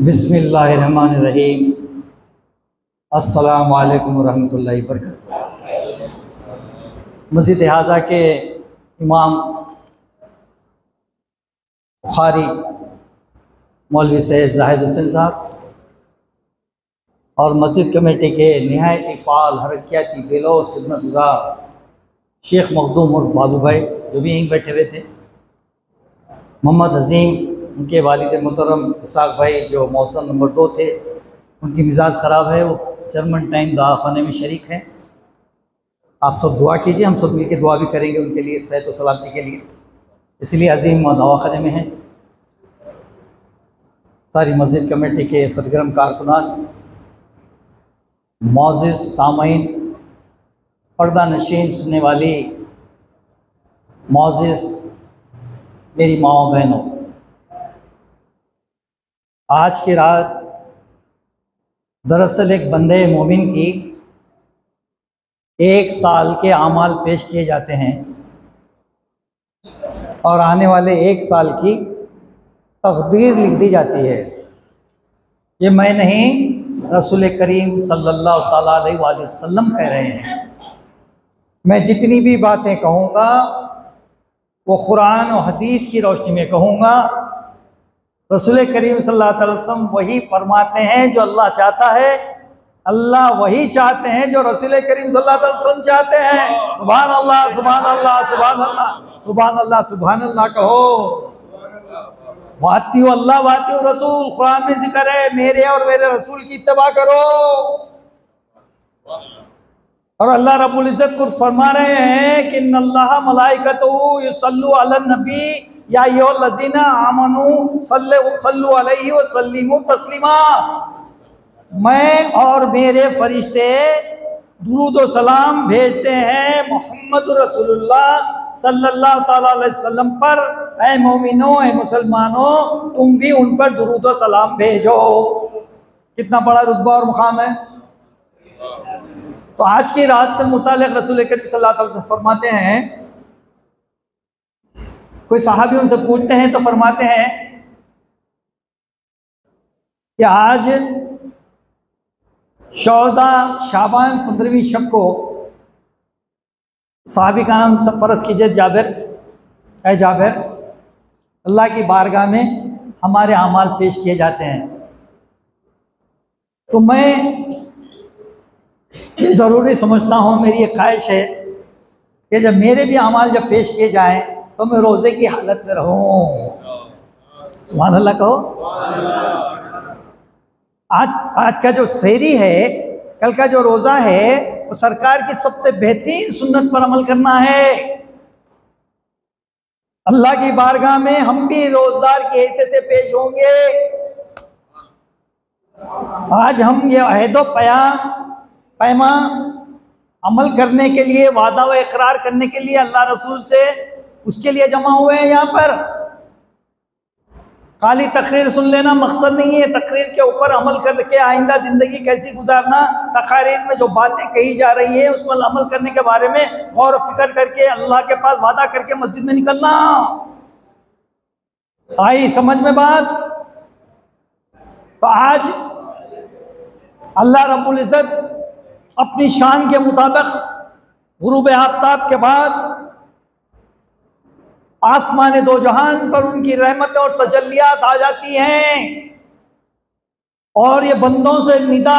बिस्मिल्लाहिर्रहमानिर्रहीम। अस्सलामु अलैकुम वरहमतुल्लाहि वबरकातुहू। मस्जिद हाजा के इमाम बुखारी मौलवी सैयद जाहिद हुसैन साहब और मस्जिद कमेटी के नहायत फ़ाल हरकियाती बेलौस खिदमतगुज़ार शेख मखदूम उर्फ बाबू भाई जो भी यहीं बैठे हुए थे, मोहम्मद अजीम, उनके वालिद मोहतरम इसाक भाई जो मोहतरम नंबर 2 थे, उनकी मिजाज ख़राब है, वो जर्मन टाइम दवाखाने में शरीक हैं। आप सब दुआ कीजिए, हम सब मिलकर दुआ भी करेंगे उनके लिए, सेहत व सलामती के लिए, इसलिए अजीम दवाखाने में हैं। सारी मस्जिद कमेटी के सरगर्म कारकुनान, मौज़िज़ सामईन, पर्दा नशीन सुनने वाली मौज़िज़ मेरी माओ बहनों, आज की रात दरअसल एक बंदे मोमिन की 1 साल के आमाल पेश किए जाते हैं और आने वाले 1 साल की तकदीर लिख दी जाती है। ये मैं नहीं, रसूल करीम सल्लल्लाहु ताला अलैहि वसल्लम कह रहे हैं। मैं जितनी भी बातें कहूँगा वो कुरान और हदीस की रोशनी में कहूँगा। रसूल करीम सल्लल्लाहु अलैहि वसल्लम वही फरमाते हैं जो अल्लाह चाहता है, अल्लाह वही चाहते हैं जो रसूल करीम सल्लल्लाहु अलैहि वसल्लम चाहते हैं। सुभान अल्लाह, सुभान अल्लाह, सुभान अल्लाह, सुभान अल्लाह, सुभान अल्लाह कहो। वातियो अल्लाह वातियो रसूल, कुरान में जिक्र है मेरे और मेरे रसूल की इत्तबा करो। और अल्लाह रब्बुल इज्जत खुद फरमा रहे हैं कि इन्नल्लाह मलाइकतहू युसल्लू अलन नबी या अय्युहल्लज़ीना आमनू सल्लु अलैहि व सल्लिमू तस्लीमा। मैं और मेरे फरिश्ते दुरूद व सलाम भेजते हैं मोहम्मद रसूलुल्लाह सल्लल्लाहु ताला अलैहि वसल्लम पर। ऐ मोमिनो, ऐ मुसलमानों, तुम भी उन पर दुरूद व सलाम भेजो। कितना बड़ा रुतबा और मुकाम है। तो आज की रात से मुताल्लिक़ रसूल करीम सल्लल्लाहु अलैहि वसल्लम फरमाते हैं, कोई सहाबी उनसे पूछते हैं तो फरमाते हैं कि आज 14 शाबान 15वीं शब को, सहाबी का नाम सब फर्ज कीजिए जाबिर, ऐ जाबिर, अल्लाह की बारगाह में हमारे अमाल पेश किए जाते हैं। तो मैं ये ज़रूरी समझता हूँ, मेरी ये ख्वाहिश है कि जब मेरे भी अमाल जब पेश किए जाएं तो मैं रोज़े की हालत में रहूँ। सुभान अल्लाह कहो। आज का जो सहरी है, कल का जो रोज़ा है, वो सरकार की सबसे बेहतरीन सुन्नत पर अमल करना है। अल्लाह की बारगाह में हम भी रोज़दार की हैसियत से पेश होंगे। आज हम ये अहदो पैमा अमल करने के लिए, वादा व इकरार करने के लिए अल्लाह रसूल से, उसके लिए जमा हुए हैं। यहाँ पर खाली तकरीर सुन लेना मकसद नहीं है, तकरीर के ऊपर अमल करके आइंदा ज़िंदगी कैसी गुजारना, तकारीर में जो बातें कही जा रही है उस पर अमल करने के बारे में गौर फिक्र करके अल्लाह के पास वादा करके मस्जिद में निकलना। आई समझ में बात। तो आज अल्लाह रब्बुल इज़्ज़त अपनी शान के मुताबिक गुरूब आफ्ताब के बाद आसमान दो जहान पर उनकी रहमत और तजल्लियात आ जाती हैं और ये बंदों से निदा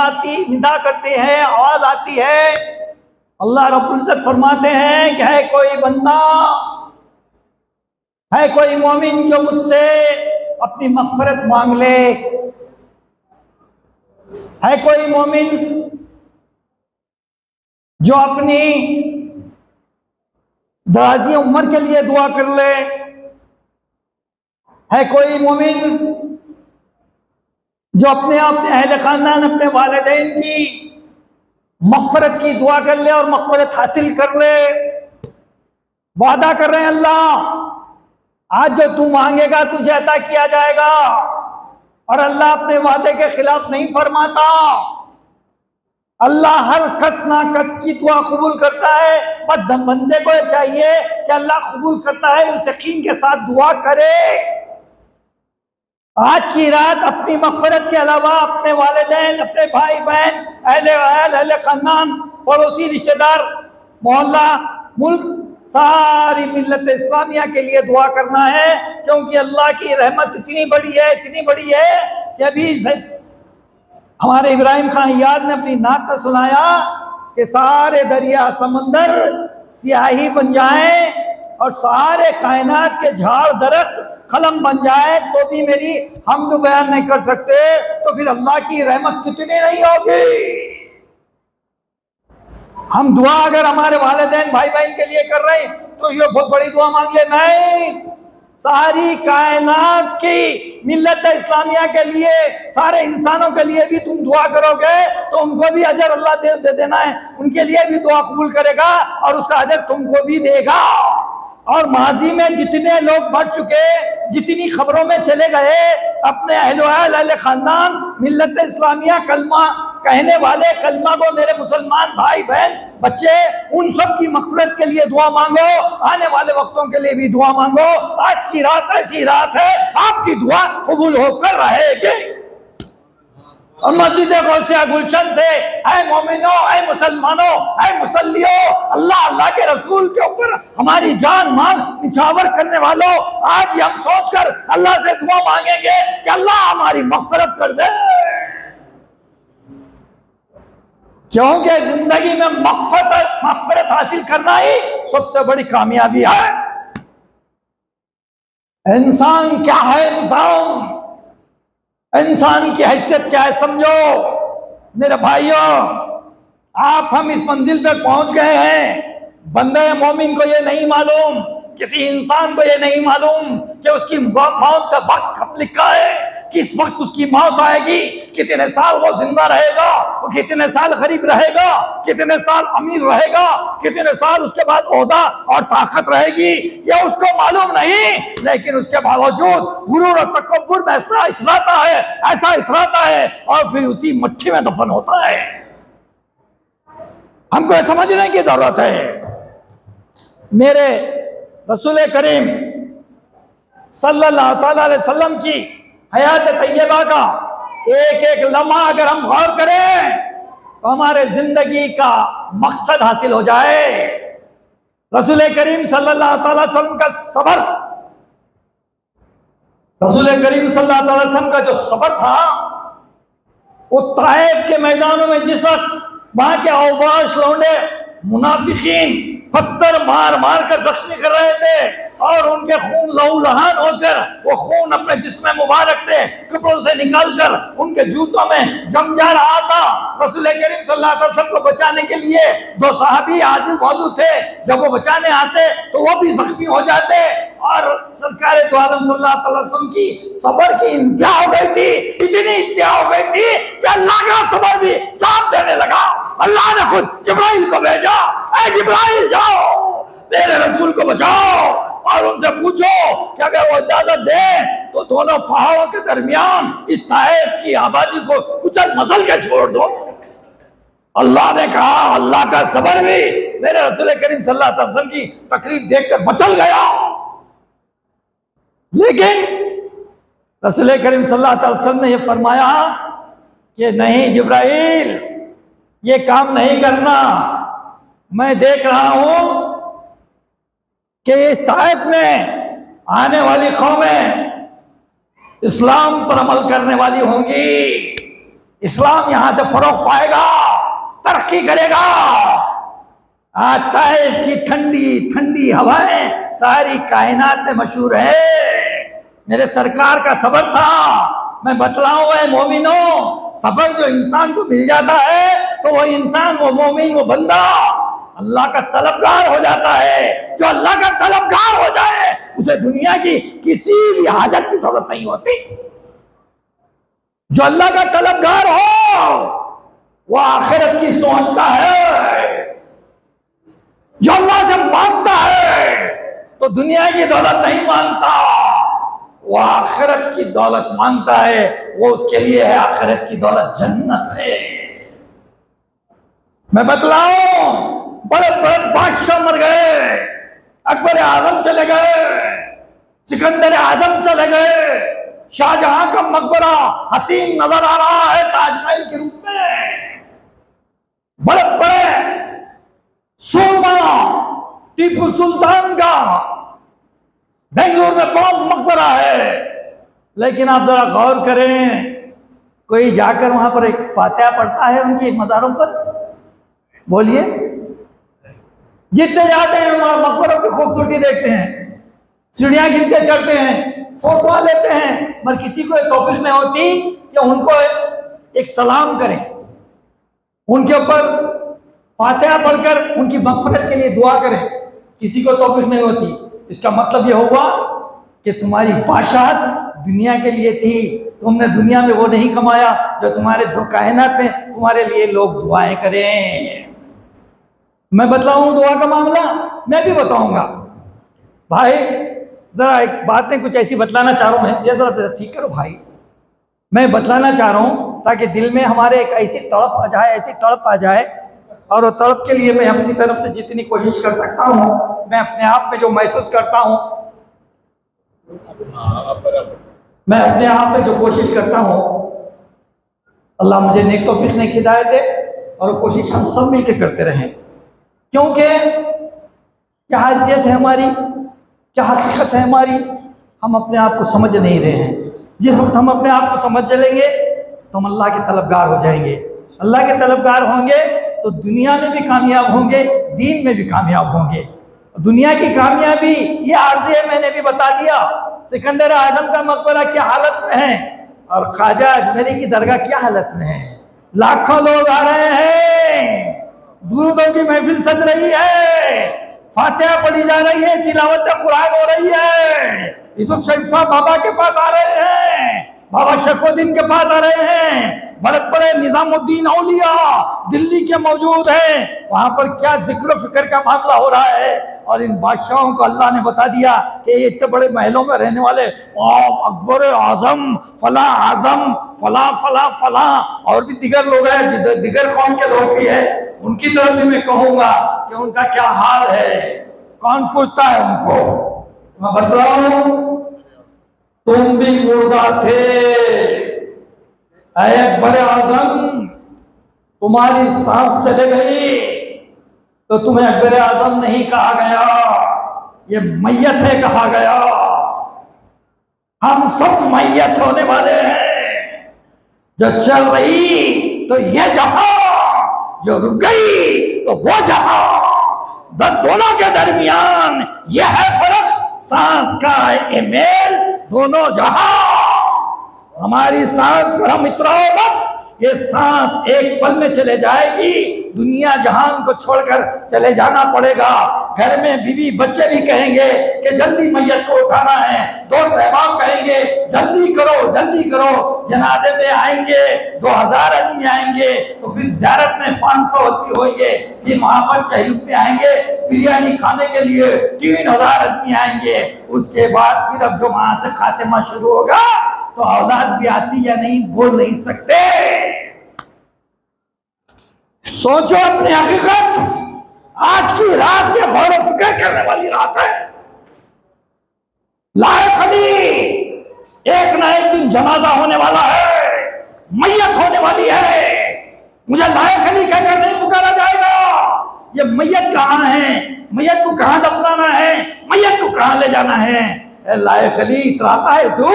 करती है, आवाज आती है। अल्लाह रब्बुल इज़्ज़त फरमाते हैं कि है कोई बंदा, है कोई मोमिन जो मुझसे अपनी मग़फ़िरत मांग ले, है कोई मोमिन जो अपनी दराज़ी उम्र के लिए दुआ कर ले, है कोई मोमिन जो अपने अहले खानदान, अपने वालिदैन की मग़फ़िरत की दुआ कर ले और मग़फ़िरत हासिल कर ले। वादा कर रहे हैं अल्लाह, आज जो तू मांगेगा तुझे अता किया जाएगा। और अल्लाह अपने वादे के खिलाफ नहीं फरमाता। अल्लाह हर कस ना कस की दुआ कबूल करता है, बस बंदे को चाहिए कि अल्लाह कबूल करता है उस यकीन के साथ दुआ करे। आज की रात अपनी मग़फ़िरत के अलावा अपने वालिदैन, अपने भाई बहन, अहले खानदान, पड़ोसी, रिश्तेदार, मोहल्ला, मुल्क, सारी मिल्लत इस्लामिया के लिए दुआ करना है, क्योंकि अल्लाह की रहमत इतनी बड़ी है, इतनी बड़ी है कि अभी हमारे इब्राहिम खान याद ने अपनी नाक में सुनाया कि सारे दरिया समंदर स्याही बन जाए और सारे कायनात के झाड़ दरख्त कलम बन जाए तो भी मेरी हमद बयान नहीं कर सकते, तो फिर अल्लाह की रहमत कितनी नहीं होगी। हम दुआ अगर हमारे वालिदैन भाई बहन के लिए कर रहे हैं तो ये बहुत बड़ी दुआ मांग ले, नहीं, सारी कायनात की मिल्लत इस्लामिया के लिए, सारे इंसानों के लिए भी तुम दुआ करोगे तो उनको भी अजर अल्लाह दे देना है, उनके लिए भी दुआ कबूल करेगा और उसका अजर तुमको भी देगा। और माजी में जितने लोग बढ़ चुके, जितनी खबरों में चले गए, अपने अहले खानदान, मिल्लत इस्लामिया, कलमा कहने वाले, कलमा को मेरे मुसलमान भाई बहन बच्चे, उन सब की मग़फ़िरत के लिए दुआ मांगो, आने वाले वक्तों के लिए भी दुआ मांगो। आज की रात ऐसी रात है, आपकी दुआ कबूल होकर रहेगी। और मस्जिद गौसिया गुलशन से ऐ मोमिनों, ऐ मुसलमानों, ऐ मुसल्लियों, अल्लाह अल्लाह के रसूल के ऊपर हमारी जान मान निछावर करने वालों, आज हम सोचकर अल्लाह से दुआ मांगेंगे कि अल्लाह हमारी मग़फ़िरत कर दे, क्योंकि जिंदगी में मग़फ़िरत हासिल करना ही सबसे बड़ी कामयाबी है। इंसान क्या है? इंसान की हैसियत क्या है समझो मेरे भाइयों। आप हम इस मंजिल पे पहुंच गए हैं, बंदे मोमिन को ये नहीं मालूम, किसी इंसान को ये नहीं मालूम कि उसकी मौत का वक्त कब लिखा है, किस वक्त उसकी मौत आएगी, कितने साल वो जिंदा रहेगा, वो कितने साल गरीब रहेगा, कितने साल अमीर रहेगा, कितने साल उसके बाद ओहदा और ताकत रहेगी, ये उसको मालूम नहीं। लेकिन उसके बावजूद गुरूर और तकब्बुर में ऐसा इतराता है और फिर उसी मट्टी में दफन होता है। हमको ये समझने की जरूरत है। मेरे रसूल करीम सल्लल्लाहु अलैहि वसल्लम की हयात तैयबा का एक एक लम्हा अगर हम गौर करें तो हमारे जिंदगी का मकसद हासिल हो जाए। रसूल करीम सल्लल्लाहु अलैहि वसल्लम का सबर, रसूल करीम सल्लल्लाहु अलैहि वसल्लम का जो सबर था, वो ताइफ के मैदानों में जिस वक्त वहां के औबाश लौंडे मुनाफिकीन पत्थर मार मार कर जख्मी कर रहे थे और उनके खून लहूलुहान होकर वो खून अपने जिस्म मुबारक से कपड़ों से निकालकर उनके जूतों में जम जा रहा था। रसूल करीम सल्लल्लाहु अलैहि वसल्लम को बचाने के लिए दो सहाबी हाजिर मौजूद थे, जब वो बचाने आते तो वो भी जख्मी हो जाते और सरकार दो आलम सल्लल्लाहु अलैहि वसल्लम की सबर की इंतहा हो गई थी, इतनी इंतहा हो गई थी कि अल्लाह का सबर भी साथ देने लगा। अल्लाह ने खुद जिब्राइल को भेजा, ऐ जिब्राइल जाओ मेरे रसूल को बचाओ और उनसे पूछो कि अगर वो इजाजत दे तो दोनों पहाड़ों के दरमियान इस ताइफ की आबादी को कुचल मसल के छोड़ दो। अल्लाह ने कहा, अल्लाह का सबर भी मेरे रसूल करीम सल्लल्लाहु अलैहि वसल्लम की तकलीफ देखकर मचल गया। लेकिन रसूल करीम सल्लल्लाहु अलैहि वसल्लम ने यह फरमाया कि नहीं जिब्राइल, ये काम नहीं करना। मैं देख रहा हूं कि इस ताइफ में आने वाली कौमें इस्लाम पर अमल करने वाली होंगी, इस्लाम यहां से फरोग पाएगा, तरक्की करेगा। आज ताइफ की ठंडी ठंडी हवाएं सारी कायनात में मशहूर है। मेरे सरकार का सबर था। मैं बतलाऊं है मोमिनों, सबर जो इंसान को मिल जाता है तो वो इंसान, वो मोमिन, वो बंदा अल्लाह का तलबगार हो जाता है। जो अल्लाह का तलबगार हो जाए उसे दुनिया की किसी भी हाजत की जरूरत नहीं होती। जो अल्लाह का तलबगार हो वो आखिरत की सोचता है। जो अल्लाह से मांगता है तो दुनिया की दौलत नहीं मांगता, वो आखिरत की दौलत मांगता है। वो उसके लिए है आखिरत की दौलत, जन्नत है। मैं बतलाऊं, बड़े बड़े बादशाह मर गए, अकबर आजम चले गए, सिकंदर आजम चले गए, शाहजहां का मकबरा हसीन नजर आ रहा है ताजमहल के रूप में। बड़े बड़े सूरमा टीपू सुल्तान का बेंगलुरु में बड़ा मकबरा है, लेकिन आप जरा गौर करें, कोई जाकर वहां पर एक फातिहा पढ़ता है उनके मज़ारों पर? बोलिए। जितने जाते हैं वहां मकबरों की खूबसूरती देखते हैं, सीढ़ियां गिनते चढ़ते हैं, फोटो लेते हैं, मगर किसी को तौफीक नहीं होती कि उनको एक सलाम करें, उनके ऊपर फातिहा पढ़कर उनकी मग़फ़िरत के लिए दुआ करें। किसी को तौफीक नहीं होती। इसका मतलब यह हुआ कि तुम्हारी बादशाहत दुनिया के लिए थी, तुमने दुनिया में वो नहीं कमाया जो तुम्हारे दो कायनात में तुम्हारे लिए लोग दुआएं करें। मैं बताऊं दुआ का मामला, मैं भी बताऊंगा भाई। जरा एक बातें कुछ ऐसी बतलाना चाह रहा हूं मैं, ये जरा ठीक करो भाई। मैं बतलाना चाह रहा हूं ताकि दिल में हमारे एक ऐसी तड़प आ जाए, ऐसी तड़प आ जाए, और वो तड़प के लिए मैं अपनी तरफ से जितनी कोशिश कर सकता हूं, मैं अपने आप में जो महसूस करता हूं, मैं अपने आप में जो कोशिश करता हूं, अल्लाह मुझे नेक तौफीक ने हिदायत दे और कोशिश हम सब मिलकर करते रहें। क्योंकि क्या हैसियत है हमारी, क्या हकीकत है हमारी, हम अपने आप को समझ नहीं रहे हैं। जिस वक्त हम अपने आप को समझ लेंगे तो हम अल्लाह के तलबगार हो जाएंगे। अल्लाह के तलबगार होंगे तो दुनिया में भी कामयाब होंगे, दीन में भी कामयाब होंगे। दुनिया की कामयाबी ये आर्ज़ी है, मैंने भी बता दिया। सिकंदर आजम का मकबरा क्या हालत में है और ख्वाजा अजमेरी की दरगाह क्या हालत में है। लाखों लोग आ रहे हैं, दुरूदों की महफिल सज रही है, फातिहा पढ़ी जा रही है, तिलावत कुरान हो रही है। यूसुफ शरीफ साहब बाबा के पास आ रहे हैं, बाबा शरफुद्दीन के पास आ रहे हैं, बड़े बड़े निजामुद्दीन औलिया दिल्ली के मौजूद हैं। वहां पर क्या जिक्र फिक्र का मामला हो रहा है। और इन बादशाहों को अल्लाह ने बता दिया कि ये इतने बड़े महलों में रहने वाले अकबर आजम फला आजम फला फला फला और भी दिगर लोग हैं, दिगर कौम के लोग भी हैं, उनकी तरफ भी मैं कहूंगा कि उनका क्या हाल है। कौन पूछता है उनको? मैं बताऊं, तुम भी मुर्दा थे अकबर आजम, तुम्हारी सांस चले गई तो तुम्हें अकबर आजम नहीं कहा गया, ये मैयत है कहा गया। हम सब मैयत होने वाले हैं। जो चल रही तो ये जहां, जो रुक गई तो वो जहां, दोनों के दरमियान यह है फर्क, सांस का इमेल दोनों जहां। हमारी सांस पर हम इतराओ मत, ये सांस एक पल में चले जाएगी, दुनिया जहान को छोड़कर चले जाना पड़ेगा। घर में बीवी बच्चे भी कहेंगे कि जल्दी मैयत को उठाना है, दोस्त अहबाब कहेंगे जल्दी करो। जनाजे में आएंगे 2000 आदमी आएंगे, तो फिर ज़ियारत में 500 आदमी होंगे, फिर वहां पर चहलुक में आएंगे बिरयानी खाने के लिए 3000 आदमी आएंगे। उसके बाद फिर अब जो वहां से खातिमा शुरू होगा तो औलाद भी आती या नहीं बोल नहीं सकते। सोचो अपनी हकीकत, आज की रात ये गौर व फिक्र करने वाली रात है। लायक अली एक ना एक दिन जनाजा होने वाला है, मैयत होने वाली है। मुझे लायक अली कहकर नहीं पुकारा जाएगा। ये मैयत कहाँ है, मैयत को कहाँ दफनाना है, मैयत को कहाँ ले जाना है। लायक अली इतराता है तू,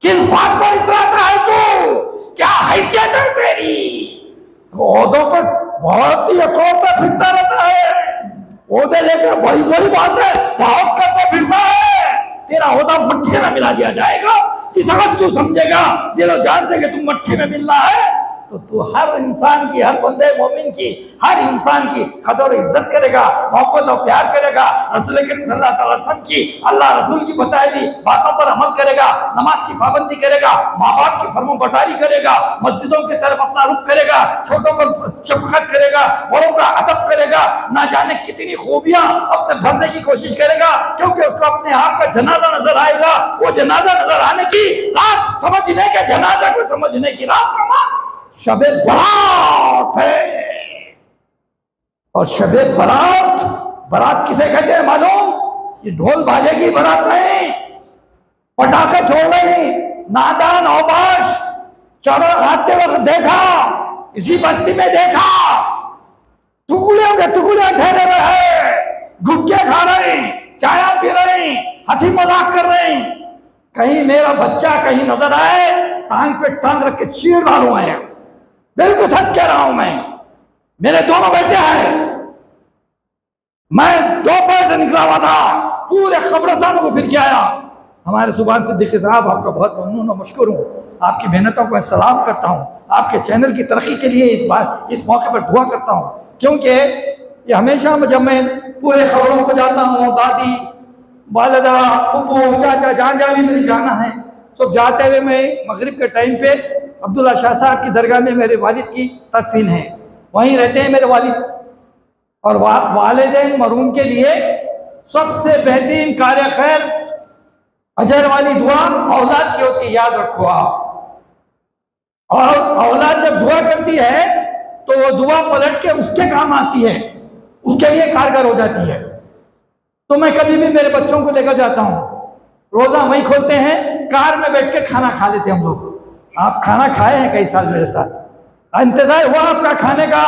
किस बात पर इतराता है तू, क्या हैसियत है तेरी? ओहदों पर बहुत ही अकड़ता फिरता रहता है, ओहदे लेकर बड़ी बड़ी बात है बहुत करता फिरता है। तेरा ओहदा मट्ठी में मिला दिया जाएगा, जिस वक्त तू समझेगा दिलो जान से कि तू मट्ठी में मिलना है, तो तू हर इंसान की, हर बंदे मोमिन की, हर इंसान की कदर इज्जत करेगा, मोहब्बत और प्यार करेगा। रसूल करीम सल्लल्लाहु अलैहि वसल्लम की, अल्लाह रसूल की बताई हुई बातों पर अमल करेगा, नमाज की पाबंदी करेगा, माँ बाप की फर्माबरदारी करेगा, मस्जिदों की तरफ अपना रुख करेगा, छोटों पर शफकत करेगा, बड़ों का अदब करेगा, ना जाने कितनी खूबियां अपने भरने की कोशिश करेगा, क्योंकि उसको अपने आप का जनाजा नजर आएगा। वो जनाजा नजर आने की रात समझने के, जनाजा को समझने की रात का शबे बारात है। और शबे बारात किसे कहते हैं मालूम? ये ढोल बाजे की बारात नहीं, पटाखे छोड़ रही, नादान औबाश चढ़ो आते वक्त देखा, इसी बस्ती में देखा, टुकड़े के टुकड़े ठहरे रहे, गुटखे खा रहे, चाय पी रहे, हंसी मजाक कर रहे। कहीं मेरा बच्चा कहीं नजर आए, टांग पे टांग रख के चीर डालू मैं। बिल्कुल सच कह रहा हूं मैं। मेरे दोनों बेटे हैं, मैं दोपहर से निकला हुआ था, पूरे कब्रिस्तानों को फिर के आया। हमारे सुभान सिद्दीकी साहब, आपका बहुत ममनून और मशकूर हूँ, आपकी मेहनतों को मैं सलाम करता हूँ, आपके चैनल की तरक्की के लिए इस मौके पर दुआ करता हूँ। क्योंकि ये हमेशा जब मैं पूरे खबरों को जाता हूँ, दादी, वालदा, फूफू, चाचा, जहाँ जहाँ भी मुझे जाना है, तो जाते हुए मैं मगरिब के टाइम पे अब्दुल्ला शाह साहब की दरगाह में मेरे वालिद की तदफीन है, वहीं रहते हैं मेरे वालिद। और वालिदैन मरूम के लिए सबसे बेहतरीन कार्य खैर अजर वाली दुआ औलाद की होती है, याद रखो आप। और औलाद जब दुआ करती है तो वो दुआ पलट के उसके काम आती है, उसके लिए कारगर हो जाती है। तो मैं कभी भी मेरे बच्चों को लेकर जाता हूँ, रोजा वहीं खोलते हैं, कार में बैठ के खाना खा लेते हम लोग। आप खाना खाए हैं कई साल मेरे साथ, इंतजार हुआ आपका खाने का,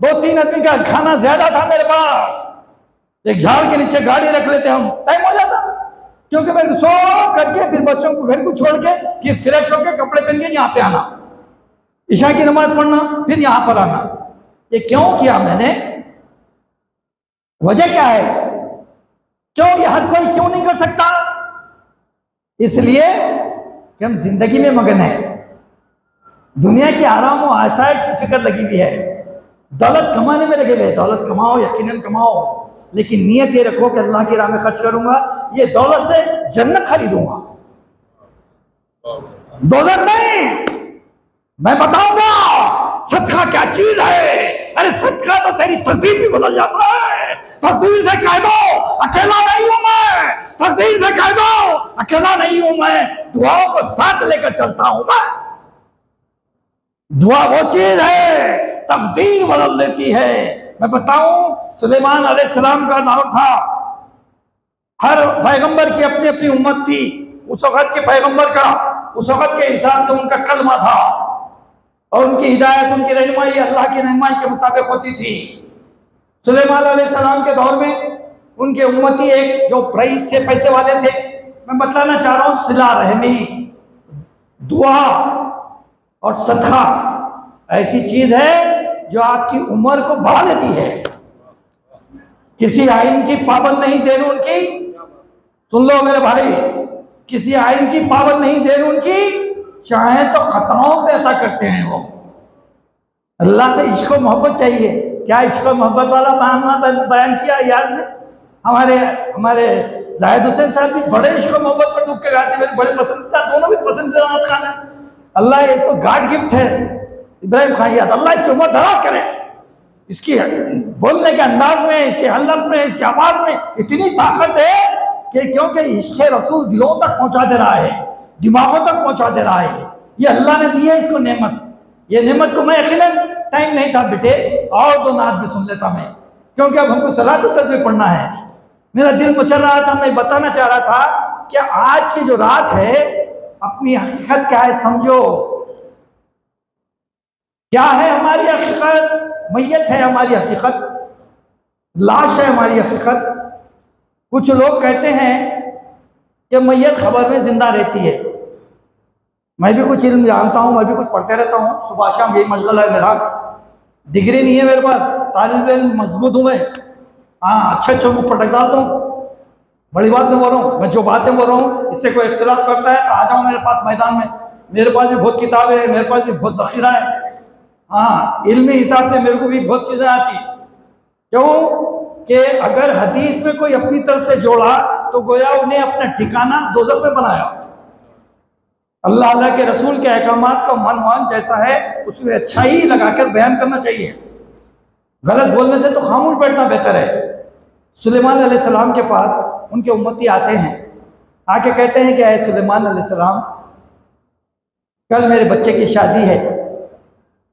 2-3 आदमी का खाना ज्यादा था मेरे पास, एक झाड़ के नीचे गाड़ी रख लेते हम, टाइम हो जाता। क्योंकि मैं सो करके फिर बच्चों को घर को छोड़ के फिर फ्रेश होकर कपड़े पहन के यहाँ पे आना, ईशा की नमाज पढ़ना, फिर यहाँ पर आना। ये क्यों किया मैंने? वजह क्या है? क्यों ये हर कोई क्यों नहीं कर सकता? इसलिए कि हम जिंदगी में मगन है, दुनिया की आराम और आसाइश की फिक्र लगी हुई है, दौलत कमाने में लगे हुए। दौलत कमाओ, यकीनन कमाओ, लेकिन नियत ये रखो कि अल्लाह की राह में खर्च करूंगा, ये दौलत से जन्नत खरीदूंगा, दौलत नहीं। मैं बताऊंगा सदका क्या चीज है। अरे सदका तो तेरी तकदीर भी बदल जाता है। तकदीर से कह दो अकेला नहीं हूं मैं, तकदीर से कह दो अकेला नहीं हूं मैं, दुआओं को साथ लेकर चलता हूं मैं। दुआ वो चीज है तकदीर बदल देती है। मैं बताऊं, सुलेमान अलैहिस्सलाम का नाम था, हर पैगंबर की अपनी अपनी उम्मत थी। उस वक्त के पैगंबर का उस वक्त के हिसाब से उनका कलमा था और उनकी हिदायत, उनकी रहनुमाई अल्लाह की रहनुमाई के मुताबिक होती थी। सुलेमान अलैहिस्सलाम के दौर में उनके उम्मती एक जो रईस थे, पैसे वाले थे। मैं बताना चाह रहा हूँ, सिला रहमी, दुआ और सदका ऐसी चीज है जो आपकी उम्र को बढ़ा देती है। किसी आइन की पाबंद नहीं देर उनकी, सुन लो मेरे भाई, किसी आइन की पाबंद नहीं देर उनकी, चाहे तो खतराओं पे अता करते हैं वो। अल्लाह से इश्क और मोहब्बत चाहिए। क्या इश्क और मोहब्बत वाला बयान किया याद ने? हमारे जाहिद हुसैन साहब भी बड़े इश्क और मोहब्बत पर डूब के गाते, मेरे बड़े पसंदीदा, दोनों भी पसंदीदा खान है। अल्लाह ये तो गॉड गिफ्ट है इब्राहिम खान याद, अल्लाह इसकी उम्र दराज करे। इसकी बोलने के अंदाज में, इसके हल्लत में, इसकी आवाज में इतनी ताकत है कि क्योंकि इश्क रसूल दिलों तक पहुंचा दे रहा है, दिमागों तक पहुंचा दे रहा है। ये अल्लाह ने दी है इसको नेमत। ये नेमत को मैं यकीनन टाइम नहीं था बेटे, और 2 नात भी सुन लेता मैं, क्योंकि अब हमको सलातो तस्बीह पढ़ना है। मेरा दिल मचल रहा था, मैं बताना चाह रहा था कि आज की जो रात है अपनी हकीकत क्या है समझो। क्या है हमारी हकीकत? मैयत है हमारी हकीकत, लाश है हमारी हकीकत। कुछ लोग कहते हैं कि मैयत खबर में जिंदा रहती है। मैं भी कुछ इल्म जानता हूँ, मैं भी कुछ पढ़ते रहता हूँ, सुबह शाम यही मशगल है मेरा। डिग्री नहीं है मेरे पास, तालिब इल्म मजबूत हूँ मैं। हाँ, अच्छे को पटक डालता हूँ, बड़ी बात नहीं बोल रहा हूँ। मैं जो बातें बोल रहा हूँ इससे कोई इख्तिलाफ करता है तो आ जाओ मेरे पास मैदान में। मेरे पास भी बहुत किताबें हैं, मेरे पास भी बहुत ज़ख़ीरा है। हाँ, इल्मी हिसाब से मेरे को भी बहुत चीज़ें आती। क्यों कि अगर हदीस में कोई अपनी तरफ से जोड़ा तो गोया उन्हें अपना ठिकाना दोज़ख में बनाया। अल्लाह अल्लाह के रसूल के अहकामात का मन जैसा है उसमें अच्छा ही लगाकर बयान करना चाहिए। गलत बोलने से तो खामोश बैठना बेहतर है। सुलेमान अलैहिस्सलाम के पास उनके उम्मती आते हैं, आके कहते हैं कि ऐ सुलेमान अलैहिस्सलाम, कल मेरे बच्चे की शादी है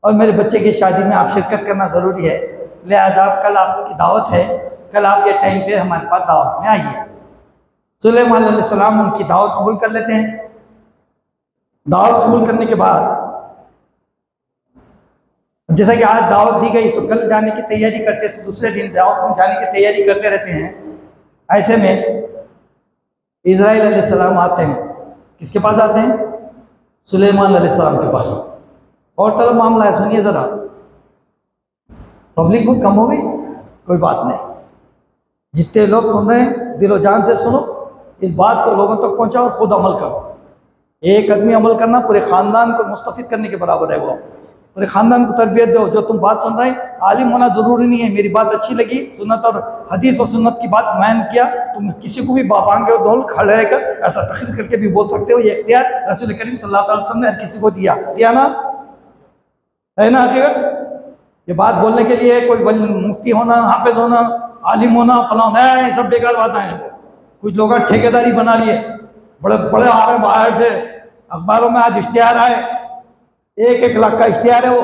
और मेरे बच्चे की शादी में आप शिरकत करना ज़रूरी है, लिहाजा कल आपकी दावत है, कल आपके टाइम पे हमारे पास दावत में आइए। सुलेमान अलैहिस्सलाम उनकी दावत कबूल कर लेते हैं। दावत कबूल करने के बाद जैसा कि आज दावत दी गई तो कल जाने की तैयारी करते, दूसरे दिन दावत में जाने की तैयारी करते रहते हैं। ऐसे में इज़राइल अलैहिस्सलाम आते हैं। किसके पास आते हैं? सुलेमान अलैहिस्सलाम के पास। और तरह मामला है, सुनिए ज़रा। पब्लिक बहुत कम हो गई, कोई बात नहीं, जितने लोग सुन रहे हैं दिलो जान से सुनो, इस बात को लोगों तक पहुंचाओ और खुद अमल करो। एक आदमी अमल करना पूरे ख़ानदान को मुस्तफ़ीद करने के बराबर है। वो पूरे ख़ानदान को तरबियत दो। जो तुम बात सुन रहे हैं, आलिम होना ज़रूरी नहीं है। मेरी बात अच्छी लगी, सुन्नत और हदीस और सुन्नत की बात बयान किया, तुम किसी को भी बाबांगे दौल खड़े रहकर ऐसा तखरीर करके भी बोल सकते हो। ये इख्तियार रसूल करीम सल्लल्लाहु अलैहि वसल्लम ने हर किसी को दिया ना, है ना हकीकत। ये बात बोलने के लिए कोई मुफ्ती होना, हाफिज होना, आलिम होना, फलां नहीं, सब बेकार बातें हैं। कुछ लोग ठेकेदारी बना लिए, बड़े बड़े आ रहे बाहर से। अखबारों में आज इश्तिहार आए, 1-1 लाख का इश्तिहार है। वो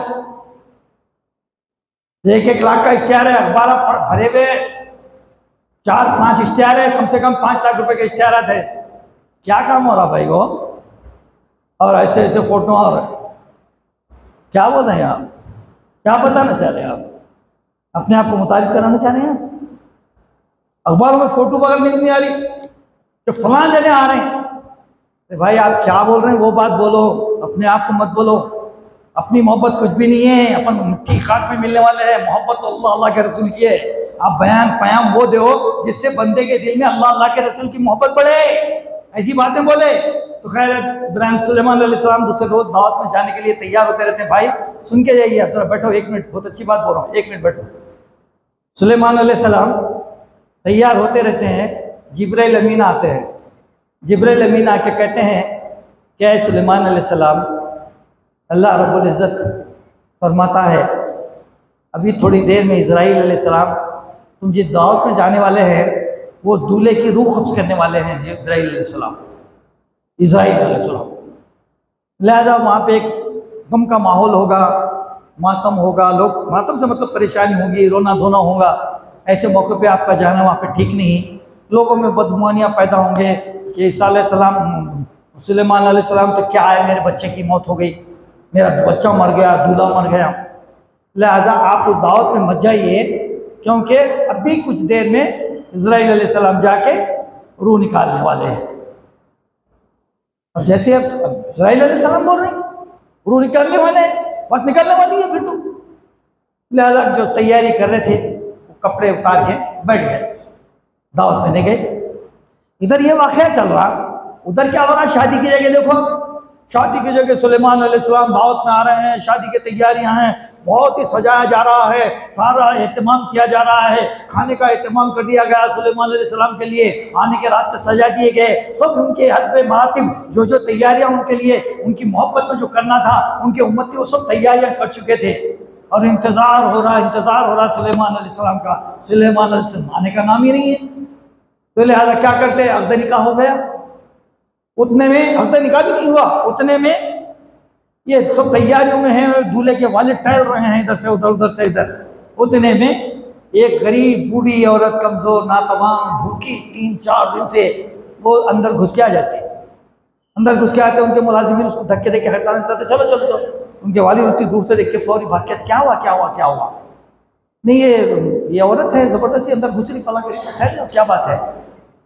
1-1 लाख का इश्तिहार है। अखबार भरे हुए 4-5 इश्तिहार है, कम से कम 5 लाख रुपए के इश्तिहार है। क्या काम हो रहा भाई वो? और ऐसे ऐसे फोटो, और क्या बोल रहे हैं आप? क्या बताना चाह रहे हैं आप? अपने आप को मुतारिफ कराना चाह रहे हैं? अखबारों में फोटो बगैर नहीं आ रही कि फलां जने आ रहे हैं। तो भाई आप क्या बोल रहे हैं वो बात बोलो, अपने आप को मत बोलो। अपनी मोहब्बत कुछ भी नहीं है, अपन मिट्टी खाक में मिलने वाले हैं। मोहब्बत तो अल्लाह अल्लाह के रसूल की है। आप बयान पयाम वो दो जिससे बंदे के दिल में अल्लाह अल्लाह के रसूल की मोहब्बत बढ़े, ऐसी बातें बोले। तो खैर इब्राहिम सुलेमान अलैहिस्सलाम दूसरे रोज दावत में जाने के लिए तैयार होते रहते हैं। भाई सुन के जाइए, जरा बैठो 1 मिनट, बहुत अच्छी बात बोल रहा हूँ, 1 मिनट बैठो। सुलेमान अलैहिस्सलाम तैयार होते रहते हैं। जिब्राइल अमीन आते हैं। जिब्राइल अमीन आके कहते हैं क्या सुलेमान अलैहिस्सलाम, अल्लाह रब्बुल इज़्ज़त फरमाता है अभी थोड़ी देर में इज़राइल अलैहिस्सलाम तुम जिस दावत में जाने वाले हैं वो दूल्हे की रूह कब्ज़ करने वाले हैं। जिब्राइल अलैहिस्सलाम, इज़राइल अलैहिस्सलाम। लिहाजा वहाँ पे एक गम का माहौल होगा, मातम होगा। लोग, मातम से मतलब परेशानी होगी, रोना धोना होगा। ऐसे मौके पे आपका जाना वहाँ पे ठीक नहीं। लोगों में बदगुमानियाँ पैदा होंगे कि ईसा अलैहिस्सलाम, सुलेमान अलैहिस्सलाम तो क्या है, मेरे बच्चे की मौत हो गई, मेरा बच्चा मर गया, दूल्हा मर गया। लिहाजा आप उस दावत में मत जाइए, क्योंकि अभी कुछ देर में इज़राइल अलैहिस्सलाम जाके रूह निकालने वाले हैं। और जैसे अब इज़राइल अलैहिस्सलाम बोल रहे हैं रूह निकालने वाले हैं, बस निकलने वाली है फिर तो। लिहाजा जो तैयारी कर रहे थे वो कपड़े उतार के बैठ गए, दावत में गए। इधर ये वाक़या चल रहा, उधर क्या हो रहा? शादी की जगह देखो, शादी की जगह सुलेमान अलैहिस्सलाम दावत में आ रहे हैं, शादी की तैयारियां हैं, बहुत ही सजाया जा रहा है, सारा एहतमाम किया जा रहा है, खाने का एहतमाम कर दिया गया सुलेमान अलैहिस्सलाम के लिए, आने के रास्ते सजा दिए गए, सब उनके हस्बे मरातिब जो जो तैयारियां उनके लिए, उनकी मोहब्बत में जो करना था उनके उम्मती वो सब तैयारियां कर चुके थे। और इंतज़ार हो रहा सुलेमान अलैहिस्सलाम का। सुलेमान अलैहिस्सलाम आने का नाम ही नहीं है। तो लिहाजा क्या करते हैं, अक़द निकाह हो गया। उतने में अक़द निकाह भी नहीं हुआ, उतने में ये सब तैयारियों में हैं, दूल्हे के वालिद टहल रहे हैं इधर से उधर, उधर से इधर। उतने में एक गरीब बूढ़ी औरत, कमज़ोर, नातवान, भूखी, 3-4 दिन से वो अंदर घुस के आ जाती है। अंदर घुस के आते, उनके मुलाजिमीन उसको धक्के देके हटाने चाहते, चलो चलो चलो। उनके वालिद उतनी दूर से देख के फौरी भाग के, क्या हुआ क्या हुआ क्या हुआ? नहीं ये औरत है, ज़बरदस्ती अंदर घुस रही, फला के ठहर जाओ, क्या बात है?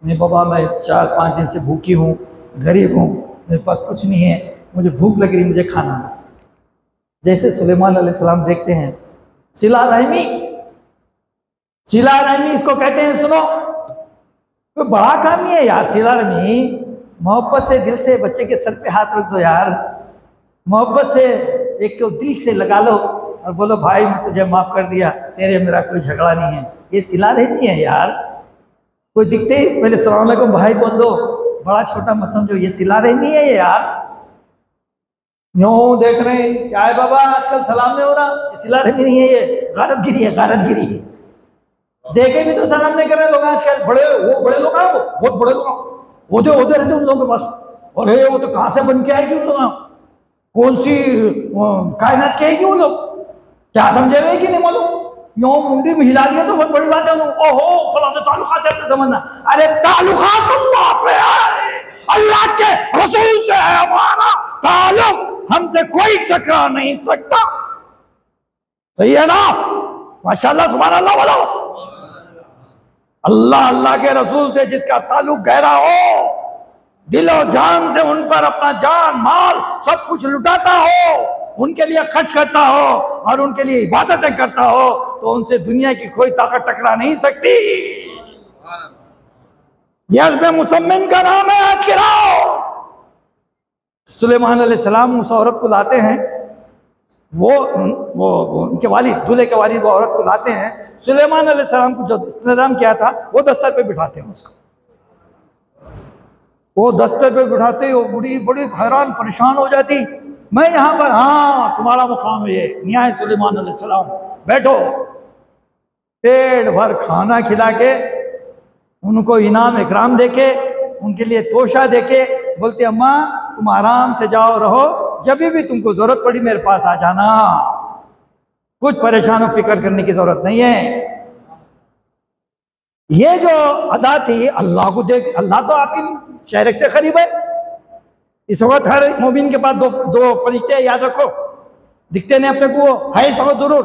नहीं बाबा, मैं 4-5 दिन से भूखी हूँ, गरीब हूँ, मेरे पास कुछ नहीं है, मुझे भूख लग रही, मुझे खाना है। जैसे सुलेमान अलैहिस्सलाम देखते हैं, सिला रहमी, सिला रहमी इसको कहते हैं। सुनो, तो बड़ा काम ही है यार सिला रहमी। मोहब्बत से, दिल से बच्चे के सर पे हाथ रख दो यार, मोहब्बत से एक को दिल से लगा लो और बोलो भाई मैं तुझे माफ़ कर दिया, तेरे मेरा कोई झगड़ा नहीं है। ये सिला रहमी है यार। कोई दिखते ही पहले सलाम अलैकुम भाई बोल दो, बड़ा छोटा मत समझो, ये सिला रहमी है ये यार। यूँ देख रहे हैं क्या है बाबा, आजकल सलाम नहीं हो रहा, ये सिला रहमी नहीं है, ये गारतगिरी है, गारतगिरी। देखे भी तो सलाम नहीं कर रहे लोग आजकल। बड़े लोग हैं, वो बहुत बड़े लोग होते रहते उन लोगों के पास। और वो तो कहाँ से बन के आएगी उन लोग, कौन सी कायनात के आएगी वो लोग, क्या समझे हुए कि नहीं मालूम। यूं मुंडी में हिला दिया तो बहुत बड़ी बात है। ओहो फलां से ताल्लुकात है, अपने समझना। अरे ताल्लुकात अल्लाह से है, अल्लाह के रसूल से है हमारा ताल्लुक, हमसे कोई टकरा नहीं सकता। सही है ना? माशाल्लाह सुभान अल्लाह बोलो। अल्लाह अल्लाह के रसूल से जिसका ताल्लुक गहरा हो, दिलो जान से उन पर अपना जान माल सब कुछ लुटाता हो, उनके लिए खर्च करता हो और उनके लिए इबादतें करता हो, तो उनसे दुनिया की कोई ताकत टकरा नहीं सकती। यह मुसम्मिम का नाम है। आज गिराओ। सुलेमान अलैहिस्सलाम उस औरत को लाते हैं, वो उनके वालिद, दूल्हे के वालिद वो औरत को लाते हैं। सुलेमान अलैहिस्सलाम को जो इंतजाम किया था वो दस्तर पे बिठाते हैं उसको। वो दस्तर पे बिठाते, वो बड़ी बड़ी हैरान परेशान हो जाती, मैं यहाँ पर, हाँ तुम्हारा मुकाम है ये, न्याय सुलेमान अलैहिस्सलाम, बैठो। पेट भर खाना खिला के, उनको इनाम इकराम देके, उनके लिए तोशा देके बोलते अम्मा तुम आराम से जाओ रहो, जब भी तुमको जरूरत पड़ी मेरे पास आ जाना, कुछ परेशान और फिक्र करने की जरूरत नहीं है। ये जो अदा थी, अल्लाह को देख, अल्लाह तो आपकी शहर से करीब है। इस वक्त हर मोमिन के पास दो फरिश्ते, याद रखो, दिखते नहीं अपने को, वो है इस वक्त जरूर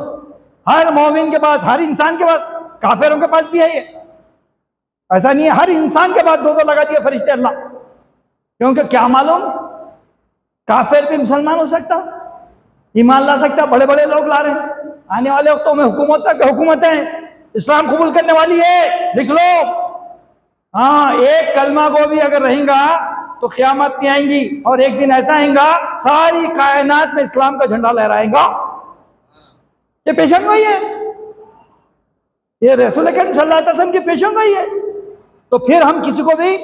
हर मोमिन के पास, हर इंसान के पास, काफिरों के पास भी है ये, ऐसा नहीं है। हर इंसान के पास दो लगा दिए फरिश्ते अल्लाह, क्योंकि क्या मालूम काफिर भी मुसलमान हो सकता, ईमान ला सकता। बड़े बड़े लोग ला रहे हैं, आने वाले वक्तों में हुकूमतें इस्लाम कबूल करने वाली है, लिख लो। हाँ, एक कलमा को भी अगर रहेगा तो क़यामत नहीं आएंगी, और एक दिन ऐसा आएगा सारी कायनात में इस्लाम का झंडा लहराएगा। ये पेशन गोई है, ये रसूल करीम सल्लल्लाहु अलैहि वसल्लम की पेशन गोई है। तो फिर हम किसी को भी,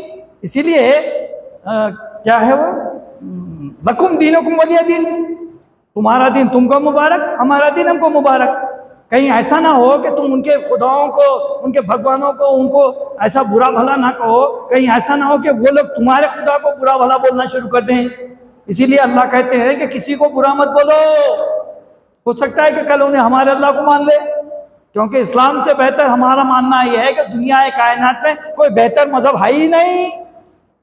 इसीलिए क्या है वो, लकुम दीनुकुम वलिय दीन, तुम्हारा दिन तुमको मुबारक, हमारा दिन हमको मुबारक। कहीं ऐसा ना हो कि तुम उनके खुदाओं को, उनके भगवानों को, उनको ऐसा बुरा भला ना कहो, कहीं ऐसा ना हो कि वो लोग तुम्हारे खुदा को बुरा भला बोलना शुरू कर दें। इसीलिए अल्लाह कहते हैं कि किसी को बुरा मत बोलो, हो सकता है कि कल उन्हें हमारे अल्लाह को मान ले, क्योंकि इस्लाम से बेहतर हमारा मानना यह है कि दुनिया कायनात में कोई बेहतर मजहब है ही नहीं।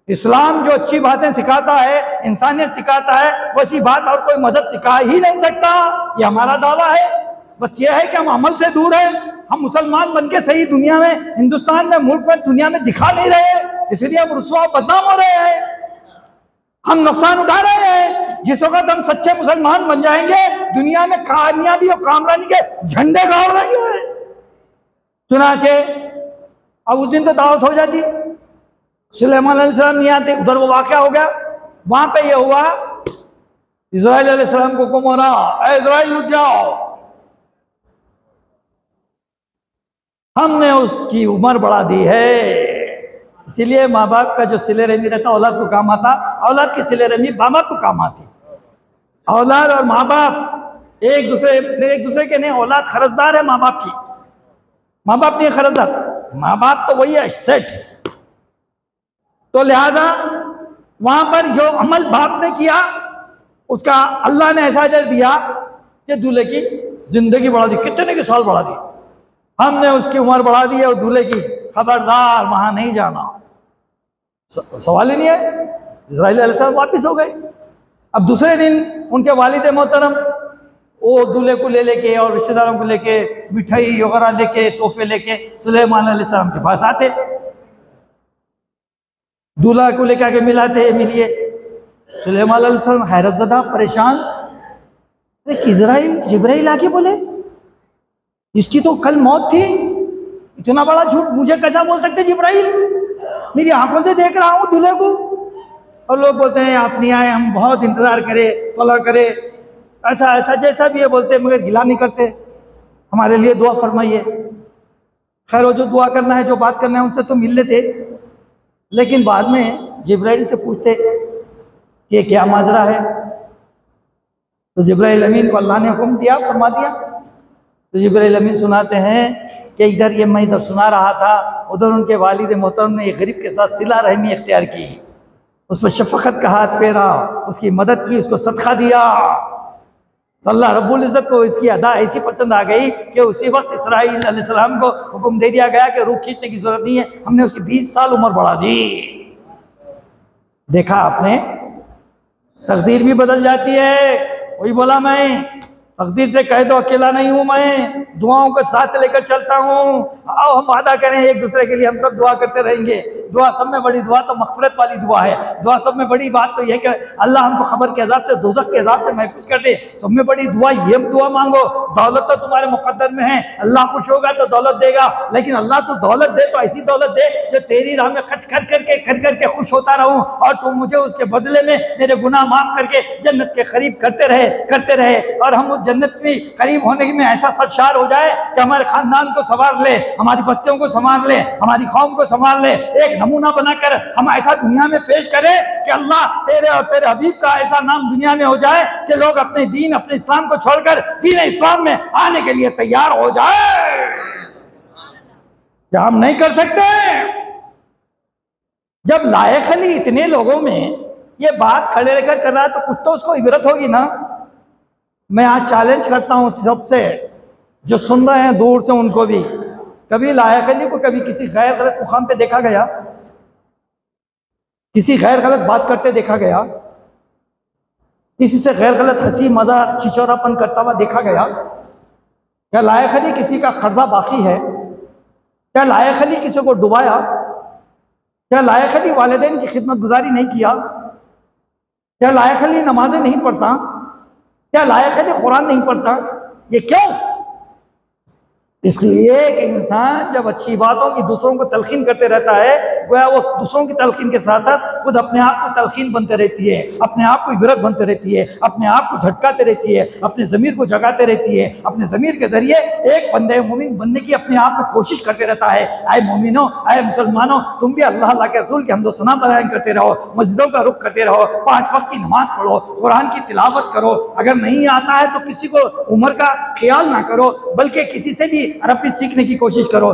इस्लाम जो अच्छी बातें सिखाता है, इंसानियत सिखाता है, वैसी बात और कोई मजहब सिखा ही नहीं सकता। ये हमारा दावा है। बस ये है कि हम अमल से दूर हैं, हम मुसलमान बनके सही दुनिया में, हिंदुस्तान में, मुल्क में, दुनिया में दिखा नहीं रहे, इसलिए हम रुसवा बदनाम हो रहे हैं, हम नुकसान उठा रहे हैं। जिस वक्त हम सच्चे मुसलमान बन जाएंगे, दुनिया में कामयाबी और कामरानी के झंडे गाड़ रहेंगे। चुनाचे अब उस दिन तो दावत हो जाती, सुलेमान अलैहिस्सलाम नहीं आते, उधर वो वाक़या हो गया। वहां पे ये हुआ, इस्राइल अलैहिस्सलाम को हुक्म हो रहा, इस्राइल लुट जाओ। हमने उसकी उम्र बढ़ा दी है, इसीलिए माँ बाप का जो सिले रहमी रहता औलाद को काम आता, औलाद की सिले रहमी माँ बाप को काम आती। औलाद और माँ बाप एक दूसरे के नहीं, औलाद खर्चदार है माँ बाप की, माँ बाप नहीं खर्चदार, माँ बाप तो वही है सेठ। तो लिहाजा वहां पर जो अमल बाप ने किया उसका अल्लाह ने ऐसा अजर दिया कि दूल्हे की जिंदगी बढ़ा दी, कितने के साल बढ़ा दी। हमने उसकी उम्र बढ़ा दी और दूल्हे की खबरदार वहां नहीं जाना, सवाल ही नहीं है। इस्राइल अलैहिस्सलाम वापिस हो गए। अब दूसरे दिन उनके वालिद मोहतरम वो दूल्हे को ले लेके और रिश्तेदारों को लेके मिठाई वगैरह लेके तोहफे लेके सुलेमान अलैहिस्सलाम के पास आते, दूल्हा को लेकर आके मिलाते, मिलिए। सुलेमान अलैहिस्सलाम हैरतज़दा परेशान, इस्राइल जिब्राइल आके बोले इसकी तो कल मौत थी, इतना बड़ा झूठ मुझे कैसा बोल सकते जिब्राइल, मेरी आंखों से देख रहा हूँ दूल्हे को। और लोग बोलते हैं आप नहीं आए, हम बहुत इंतजार करे, फला करे, ऐसा ऐसा जैसा भी है बोलते, मगर गिला नहीं करते, हमारे लिए दुआ फरमाइए। खैर वो जो दुआ करना है, जो बात करना है, उनसे तो मिल लेते, लेकिन बाद में जिब्राइल से पूछते कि क्या माजरा है। तो जिब्राइल अमीन को अल्लाह ने हुक्म दिया, फरमा दिया। तो जिब्राइल अमीन सुनाते हैं कि इधर ये मैं इधर सुना रहा था, उधर उनके वालिद मोहतरम ने एक गरीब के साथ सिला रहमी इख्तियार की, उस पर शफकत का हाथ फेरा, उसकी मदद की, उसको सदका दिया। तो अल्लाह रब्बुल इज़्ज़त को इसकी अदा ऐसी पसंद आ गई कि उसी वक्त इसराइल अलैहिस्सलाम को हुक्म दे दिया गया कि रूह खींचने की जरूरत नहीं है। हमने उसकी 20 साल उम्र बढ़ा दी। देखा आपने, तकदीर भी बदल जाती है। वही बोला मैं, तकदीर से कह दो अकेला नहीं हूं मैं, दुआओं को साथ लेकर चलता हूं। आओ हम वादा करें एक दूसरे के लिए, हम सब दुआ करते रहेंगे। दुआ सब में बड़ी दुआ तो मग़फ़िरत वाली दुआ है। दुआ सब में बड़ी बात तो यह कि अल्लाह हमको खबर के अज़ाब से, दोज़ख के अज़ाब से महफूज कर दे। सब में बड़ी दुआ ये दुआ मांगो। दौलत तो तुम्हारे मुक़द्दर में है, अल्लाह खुश होगा तो दौलत देगा, लेकिन अल्लाह तो दौलत दे तो ऐसी दौलत दे जो तेरी राह में खर्च कर करके खुश होता रहूं, और तुम मुझे उसके बदले में मेरे गुनाह माफ करके जन्नत के करीब करते रहे। और हम उस जन्नत में करीब होने में ऐसा सरशार हो जाए कि हमारे खानदान को संवार ले, हमारी बस्तियों को संवार ले, हमारी कौम को संवार ले। एक नमूना बनाकर हम ऐसा दुनिया में पेश करें कि अल्लाह तेरे और तेरे हबीब का ऐसा नाम दुनिया में हो जाए कि लोग अपने दीन, अपने इस्लाम को छोड़कर दीन इस्लाम में आने के लिए तैयार हो जाए। क्या हम नहीं कर सकते? जब लायक अली इतने लोगों में ये बात खड़े रहकर कर रहा है तो कुछ तो उसको इबरत होगी ना। मैं आज चैलेंज करता हूं सबसे, जो सुन रहे हैं दूर से उनको भी, कभी लायक अली को कभी किसी गैर गलत मुकाम पे देखा गया? किसी गैर गलत बात करते देखा गया? किसी से गैर गलत हंसी मजाक छिछोरापन करता हुआ देखा गया? क्या लायक अली किसी का कर्जा बाकी है? क्या लायक अली किसी को डुबाया? क्या लायक अली वालिदैन की खिदमत गुजारी नहीं किया? क्या लायक अली नमाजें नहीं पढ़ता? क्या लायक अली कुरान नहीं पढ़ता? ये क्यों? इसलिए कि इंसान जब अच्छी बातों की दूसरों को तलखीन करते रहता है, गोया वो दूसरों की तलखीन के साथ साथ खुद अपने आप को तलखीन बनते रहती है, अपने आप को इबरत बनते रहती है, अपने आप को झटकाते रहती है, अपने ज़मीर को जगाते रहती है, अपने ज़मीर के जरिए एक बंदे मोमिन बनने की अपने आप में कोशिश करते रहता है। आए मोमिनो, आए मुसलमानों, तुम भी अल्लाह के रसूल के हम्दो सना बयान करते रहो, मस्जिदों का रुख करते रहो, 5 वक्त की नमाज पढ़ो, कुरान की तिलावत करो। अगर नहीं आता है तो किसी को उम्र का ख्याल ना करो, बल्कि किसी से भी अरबी सीखने की कोशिश करो।